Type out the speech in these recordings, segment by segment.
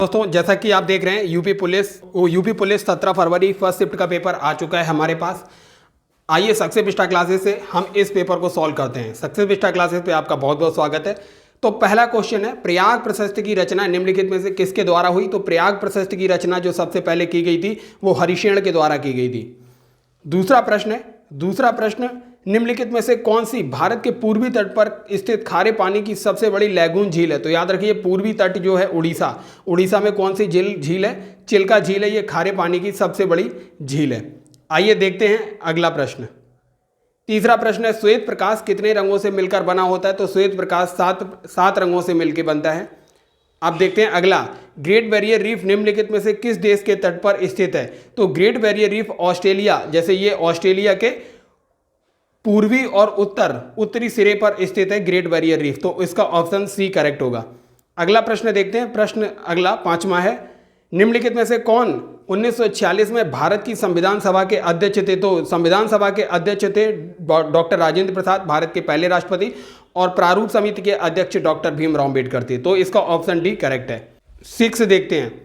दोस्तों जैसा कि आप देख रहे हैं यूपी पुलिस 17 फरवरी फर्स्ट शिफ्ट का पेपर आ चुका है हमारे पास। आइए सक्सेस विस्टा क्लासेस से हम इस पेपर को सॉल्व करते हैं। सक्सेस विस्टा क्लासेस पे आपका बहुत बहुत स्वागत है। तो पहला क्वेश्चन है, प्रयाग प्रशस्ति की रचना निम्नलिखित में से किसके द्वारा हुई? तो प्रयाग प्रशस्ति की रचना जो सबसे पहले की गई थी वो हरिशेन के द्वारा की गई थी। दूसरा प्रश्न, निम्नलिखित में से कौन सी भारत के पूर्वी तट पर स्थित खारे पानी की सबसे बड़ी लैगून झील है? तो याद रखिए पूर्वी तट जो है उड़ीसा में कौन सी झील है? चिल्का झील है। ये खारे पानी की सबसे बड़ी झील है। आइए देखते हैं अगला प्रश्न। तीसरा प्रश्न है, श्वेत प्रकाश कितने रंगों से मिलकर बना होता है? तो श्वेत प्रकाश सात रंगों से मिलकर बनता है। अब देखते हैं अगला, ग्रेट बैरियर रीफ निम्नलिखित में से किस देश के तट पर स्थित है? तो ग्रेट बैरियर रीफ ऑस्ट्रेलिया, जैसे ये ऑस्ट्रेलिया के पूर्वी और उत्तरी सिरे पर स्थित है ग्रेट बैरियर रीफ। तो इसका ऑप्शन सी करेक्ट होगा। अगला प्रश्न देखते हैं। प्रश्न अगला पांचवा है, निम्नलिखित में से कौन 1946 में भारत की संविधान सभा के अध्यक्ष थे? तो संविधान सभा के अध्यक्ष थे डॉक्टर राजेंद्र प्रसाद, भारत के पहले राष्ट्रपति, और प्रारूप समिति के अध्यक्ष डॉक्टर भीमराव अम्बेडकर थे। तो इसका ऑप्शन डी करेक्ट है। 6 देखते हैं,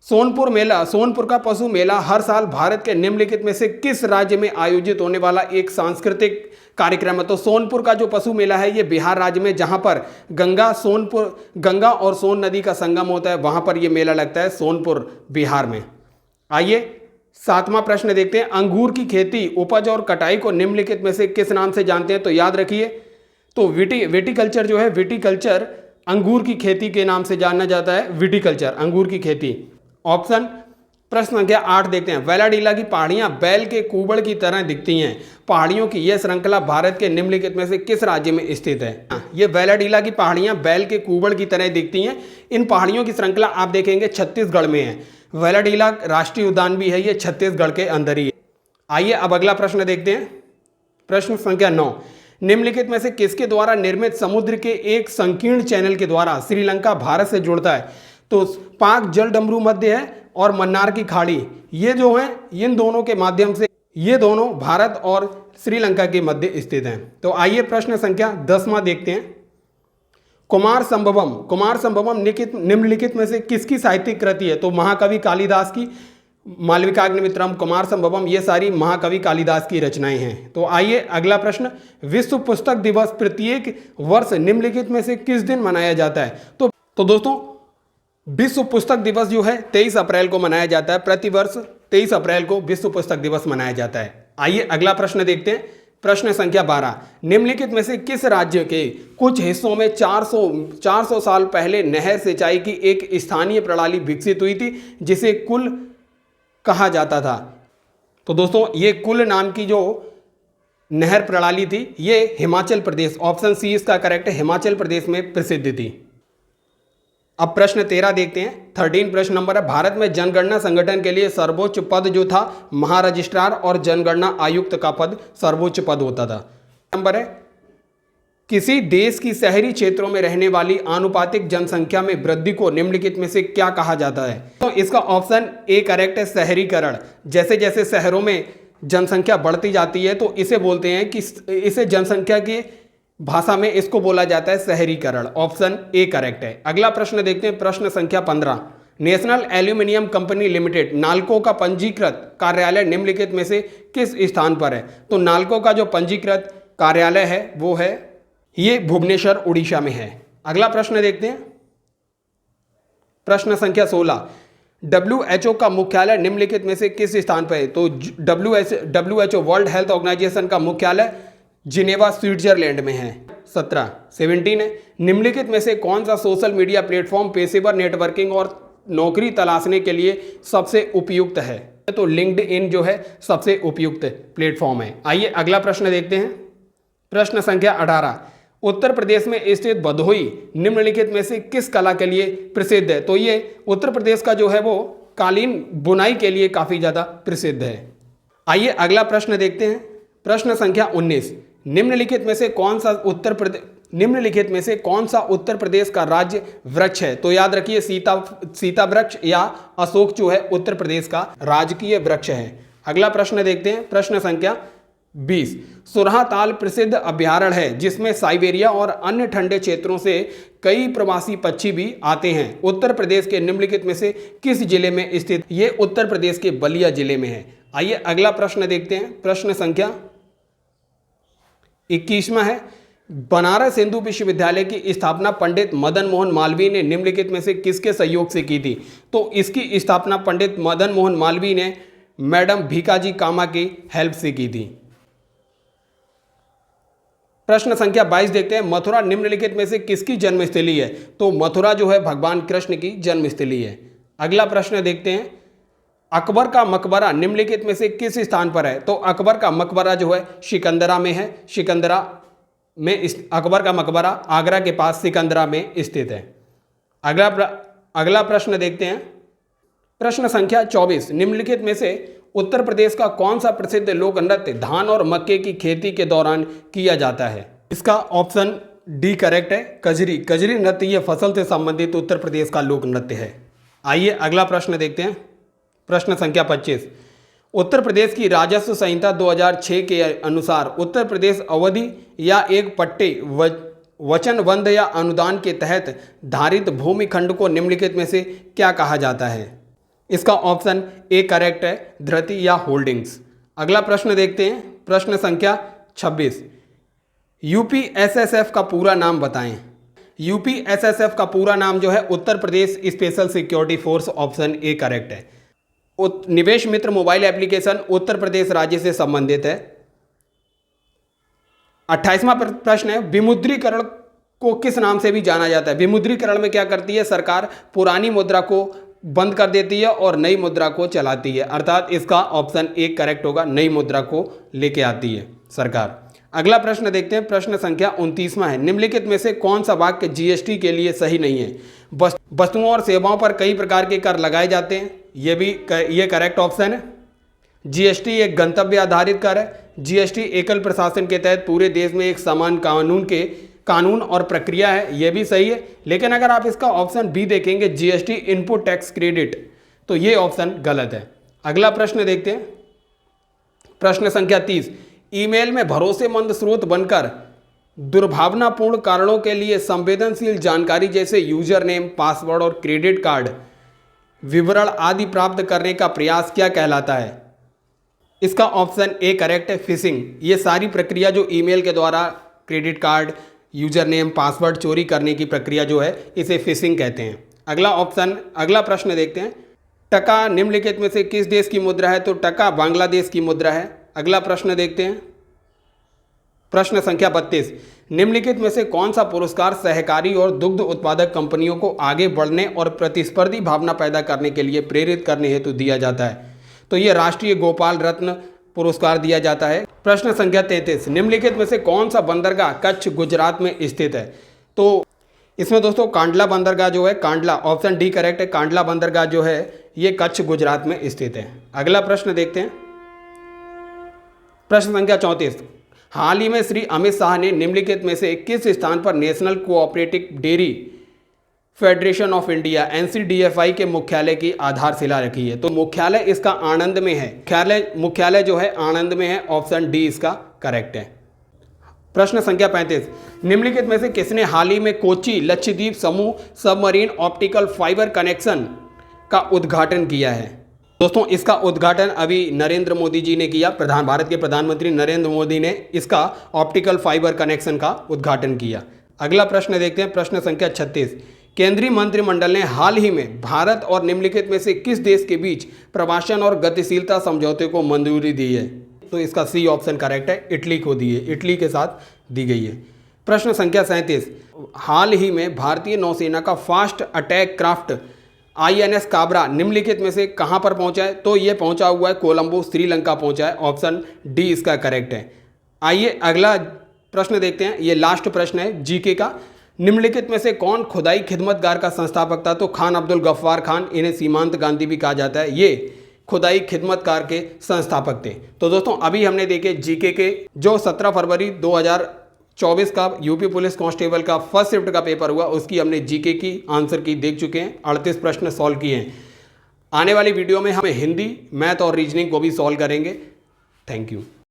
सोनपुर का पशु मेला हर साल भारत के निम्नलिखित में से किस राज्य में आयोजित होने वाला एक सांस्कृतिक कार्यक्रम है? तो सोनपुर का जो पशु मेला है ये बिहार राज्य में, जहां पर गंगा और सोन नदी का संगम होता है, वहां पर ये मेला लगता है, सोनपुर बिहार में। आइए 7वां प्रश्न देखते हैं, अंगूर की खेती, उपज और कटाई को निम्नलिखित में से किस नाम से जानते हैं? तो याद रखिए, तो विटिकल्चर जो है, विटिकल्चर अंगूर की खेती के नाम से जाना जाता है, विटिकल्चर अंगूर की खेती। ऑप्शन प्रश्न संख्या 8 देखते हैं, वेलाडीला की पहाड़ियां बैल के कुबड़ की तरह दिखती हैं। पहाड़ियों की यह श्रृंखला भारत के निम्नलिखित में से किस राज्य में स्थित है? ये वेलाडीला की पहाड़ियां बैल के कुबड़ की तरह दिखती हैं। इन पहाड़ियों की श्रृंखला आप देखेंगे छत्तीसगढ़ में है। वेलाडीला राष्ट्रीय उद्यान भी है, ये छत्तीसगढ़ के अंदर ही है। आइए अब अगला प्रश्न देखते हैं। प्रश्न संख्या 9, निम्नलिखित में से किसके द्वारा निर्मित समुद्र के एक संकीर्ण चैनल के द्वारा श्रीलंका भारत से जुड़ता है? तो पाक जलडमरू मध्य है और मन्नार की खाड़ी, ये जो है इन दोनों के माध्यम से ये दोनों भारत और श्रीलंका के मध्य स्थित हैं। तो आइए प्रश्न संख्या 10वां देखते हैं, कुमार संभवम निम्नलिखित में से किसकी साहित्यिक कृति है? तो महाकवि कालिदास की, मालविकाग्निमित्रम, कुमार संभवम, ये सारी महाकवि कालिदास की रचनाएं हैं। तो आइए अगला प्रश्न, विश्व पुस्तक दिवस प्रत्येक वर्ष निम्नलिखित में से किस दिन मनाया जाता है? तो दोस्तों विश्व पुस्तक दिवस जो है 23 अप्रैल को मनाया जाता है। प्रतिवर्ष 23 अप्रैल को विश्व पुस्तक दिवस मनाया जाता है। आइए अगला प्रश्न देखते हैं। प्रश्न संख्या 12, निम्नलिखित में से किस राज्य के कुछ हिस्सों में 400 साल पहले नहर सिंचाई की एक स्थानीय प्रणाली विकसित हुई थी, जिसे कुल कहा जाता था? तो दोस्तों ये कुल नाम की जो नहर प्रणाली थी ये हिमाचल प्रदेश, ऑप्शन सी इसका करेक्ट है, हिमाचल प्रदेश में प्रसिद्ध थी। अब प्रश्न 13 देखते हैं। 13 प्रश्न नंबर है, भारत में जनगणना संगठन के लिए सर्वोच्च पद जो था महारजिस्ट्रार और जनगणना आयुक्त का पद सर्वोच्च पद होता था। नंबर है, किसी देश की शहरी क्षेत्रों में रहने वाली आनुपातिक जनसंख्या में वृद्धि को निम्नलिखित में से क्या कहा जाता है? तो इसका ऑप्शन ए करेक्ट है, शहरीकरण। जैसे जैसे शहरों में जनसंख्या बढ़ती जाती है तो इसे बोलते हैं कि इसे जनसंख्या की भाषा में इसको बोला जाता है शहरीकरण। ऑप्शन ए करेक्ट है। अगला प्रश्न देखते हैं। प्रश्न संख्या 15, national aluminium company limited NALCO का पंजीकृत कार्यालय निम्नलिखित में से किस स्थान पर है? तो नालको का जो पंजीकृत कार्यालय है वो है ये भुवनेश्वर उड़ीसा में है। अगला प्रश्न देखते हैं। प्रश्न संख्या 16, WHO का मुख्यालय निम्नलिखित में से किस स्थान पर है? तो WHO वर्ल्ड हेल्थ ऑर्गेनाइजेशन का मुख्यालय जिनेवा स्विट्जरलैंड में है। 17 है, निम्नलिखित में से कौन सा सोशल मीडिया प्लेटफॉर्म पेशेवर नेटवर्किंग और नौकरी तलाशने के लिए सबसे उपयुक्त है? तो लिंक्डइन जो है सबसे उपयुक्त प्लेटफॉर्म है। आइए अगला प्रश्न देखते हैं। प्रश्न संख्या 18, उत्तर प्रदेश में स्थित भदोही निम्नलिखित में से किस कला के लिए प्रसिद्ध है? तो ये उत्तर प्रदेश का जो है वो कालीन बुनाई के लिए काफी ज्यादा प्रसिद्ध है। आइए अगला प्रश्न देखते हैं। प्रश्न संख्या 19, निम्नलिखित में से कौन सा उत्तर प्रदेश का राज्य वृक्ष है? तो याद रखिए सीता वृक्ष या अशोक जो है उत्तर प्रदेश का राजकीय वृक्ष है। अगला प्रश्न देखते हैं। प्रश्न संख्या 20 सुरहा ताल प्रसिद्ध अभयारण्य है जिसमें साइबेरिया और अन्य ठंडे क्षेत्रों से कई प्रवासी पक्षी भी आते हैं। उत्तर प्रदेश के निम्नलिखित में से किस जिले में स्थित? ये उत्तर प्रदेश के बलिया जिले में है। आइए अगला प्रश्न देखते हैं। प्रश्न संख्या 21वां है, बनारस हिंदू विश्वविद्यालय की स्थापना पंडित मदन मोहन मालवीय ने निम्नलिखित में से किसके सहयोग से की थी? तो इसकी स्थापना पंडित मदन मोहन मालवीय ने मैडम भीकाजी कामा की हेल्प से की थी। प्रश्न संख्या 22 देखते हैं, मथुरा निम्नलिखित में से किसकी जन्मस्थली है? तो मथुरा जो है भगवान कृष्ण की जन्मस्थली है। अगला प्रश्न देखते हैं, अकबर का मकबरा निम्नलिखित में से किस स्थान पर है? तो अकबर का मकबरा जो है सिकंदरा में है। सिकंदरा में अकबर का मकबरा आगरा के पास सिकंदरा में स्थित है। अगला प्रश्न देखते हैं। प्रश्न संख्या 24, निम्नलिखित में से उत्तर प्रदेश का कौन सा प्रसिद्ध लोक नृत्य धान और मक्के की खेती के दौरान किया जाता है? इसका ऑप्शन डी करेक्ट है, कजरी। कजरी नृत्य ये फसल से संबंधित उत्तर प्रदेश का लोक नृत्य है। आइए अगला प्रश्न देखते हैं। प्रश्न संख्या 25, उत्तर प्रदेश की राजस्व संहिता 2006 के अनुसार उत्तर प्रदेश अवधि या एक पट्टे वचनबंध या अनुदान के तहत धारित भूमि खंड को निम्नलिखित में से क्या कहा जाता है? इसका ऑप्शन ए करेक्ट है, धृति या होल्डिंग्स। अगला प्रश्न देखते हैं। प्रश्न संख्या 26, यूपीएसएसएफ का पूरा नाम बताएं। यूपीएसएसएफ का पूरा नाम जो है Uttar Pradesh special security force, option A correct है। निवेश मित्र मोबाइल एप्लीकेशन उत्तर प्रदेश राज्य से संबंधित है। 28वां प्रश्न है, विमुद्रीकरण को किस नाम से भी जाना जाता है? विमुद्रीकरण में क्या करती है सरकार? पुरानी मुद्रा को बंद कर देती है और नई मुद्रा को चलाती है, अर्थात इसका ऑप्शन ए करेक्ट होगा, नई मुद्रा को लेके आती है सरकार। अगला प्रश्न देखते हैं। प्रश्न संख्या 29वां है, निम्नलिखित में से कौन सा वाक्य जीएसटी के लिए सही नहीं है? वस्तुओं और सेवाओं पर कई प्रकार के कर लगाए जाते हैं, ये करेक्ट ऑप्शन है। जीएसटी एक गंतव्य आधारित कर है। जीएसटी एकल प्रशासन के तहत पूरे देश में एक समान कानून और प्रक्रिया है, यह भी सही है। लेकिन अगर आप इसका ऑप्शन बी देखेंगे, जीएसटी इनपुट टैक्स क्रेडिट, तो ये ऑप्शन गलत है। अगला प्रश्न देखते हैं। प्रश्न संख्या 30, ईमेल में भरोसेमंद स्रोत बनकर दुर्भावनापूर्ण कारणों के लिए संवेदनशील जानकारी जैसे यूजर नेम, पासवर्ड और क्रेडिट कार्ड विवरण आदि प्राप्त करने का प्रयास क्या कहलाता है? इसका ऑप्शन ए करेक्ट है, फिशिंग। ये सारी प्रक्रिया जो ईमेल के द्वारा credit card, user name, password चोरी करने की प्रक्रिया जो है, इसे फिशिंग कहते हैं। अगला प्रश्न देखते हैं। टका निम्नलिखित में से किस देश की मुद्रा है? तो टका बांग्लादेश की मुद्रा है। अगला प्रश्न देखते हैं। प्रश्न संख्या 32, निम्नलिखित में से कौन सा पुरस्कार सहकारी और दुग्ध उत्पादक कंपनियों को आगे बढ़ने और प्रतिस्पर्धी भावना पैदा करने के लिए प्रेरित करने हेतु दिया जाता है? तो ये राष्ट्रीय गोपाल रत्न पुरस्कार दिया जाता है। प्रश्न संख्या 33, निम्नलिखित में से कौन सा बंदरगाह कच्छ गुजरात में स्थित है? तो इसमें दोस्तों कांडला बंदरगाह जो है, कांडला, ऑप्शन डी करेक्ट है, कांडला बंदरगाह जो है ये कच्छ गुजरात में स्थित है। अगला प्रश्न देखते हैं। प्रश्न संख्या 34, हाल ही में श्री अमित शाह ने निम्नलिखित में से किस स्थान पर national cooperative dairy federation of India NCDFI के मुख्यालय की आधारशिला रखी है? तो मुख्यालय इसका आनंद में है। मुख्यालय जो है आनंद में है, ऑप्शन डी इसका करेक्ट है। प्रश्न संख्या 35, निम्नलिखित में से किसने हाल ही में कोच्चि लक्षद्वीप समूह सबमरीन ऑप्टिकल फाइबर कनेक्शन का उद्घाटन किया है? दोस्तों इसका उद्घाटन अभी नरेंद्र मोदी जी ने किया। भारत के प्रधानमंत्री नरेंद्र मोदी ने इसका ऑप्टिकल फाइबर कनेक्शन का उद्घाटन किया। अगला प्रश्न देखते हैं। प्रश्न संख्या 36, केंद्रीय मंत्रिमंडल ने हाल ही में भारत और निम्नलिखित में से किस देश के बीच प्रवासन और गतिशीलता समझौते को मंजूरी दी है? तो इसका सी ऑप्शन करेक्ट है, इटली को दी है, इटली के साथ दी गई है। प्रश्न संख्या 37, हाल ही में भारतीय नौसेना का fast attack craft INS Kabra निम्नलिखित में से कहां पर पहुंचा है? तो ये पहुंचा हुआ है कोलंबो, श्रीलंका पहुंचा है, ऑप्शन डी इसका करेक्ट है। आइए अगला प्रश्न देखते हैं। ये लास्ट प्रश्न है जीके का। निम्नलिखित में से कौन खुदाई खिदमतगार का संस्थापक था? तो खान अब्दुल गफ्फार खान, इन्हें सीमांत गांधी भी कहा जाता है, ये खुदाई खिदमतकार के संस्थापक थे। तो दोस्तों अभी हमने देखे जीके के जो 17 फरवरी 2024 का यूपी पुलिस कांस्टेबल का फर्स्ट शिफ्ट का पेपर हुआ, उसकी हमने जीके की आंसर की देख चुके हैं, 38 प्रश्न सॉल्व किए हैं। आने वाली वीडियो में हम हिंदी, मैथ और रीजनिंग को भी सॉल्व करेंगे। Thank you.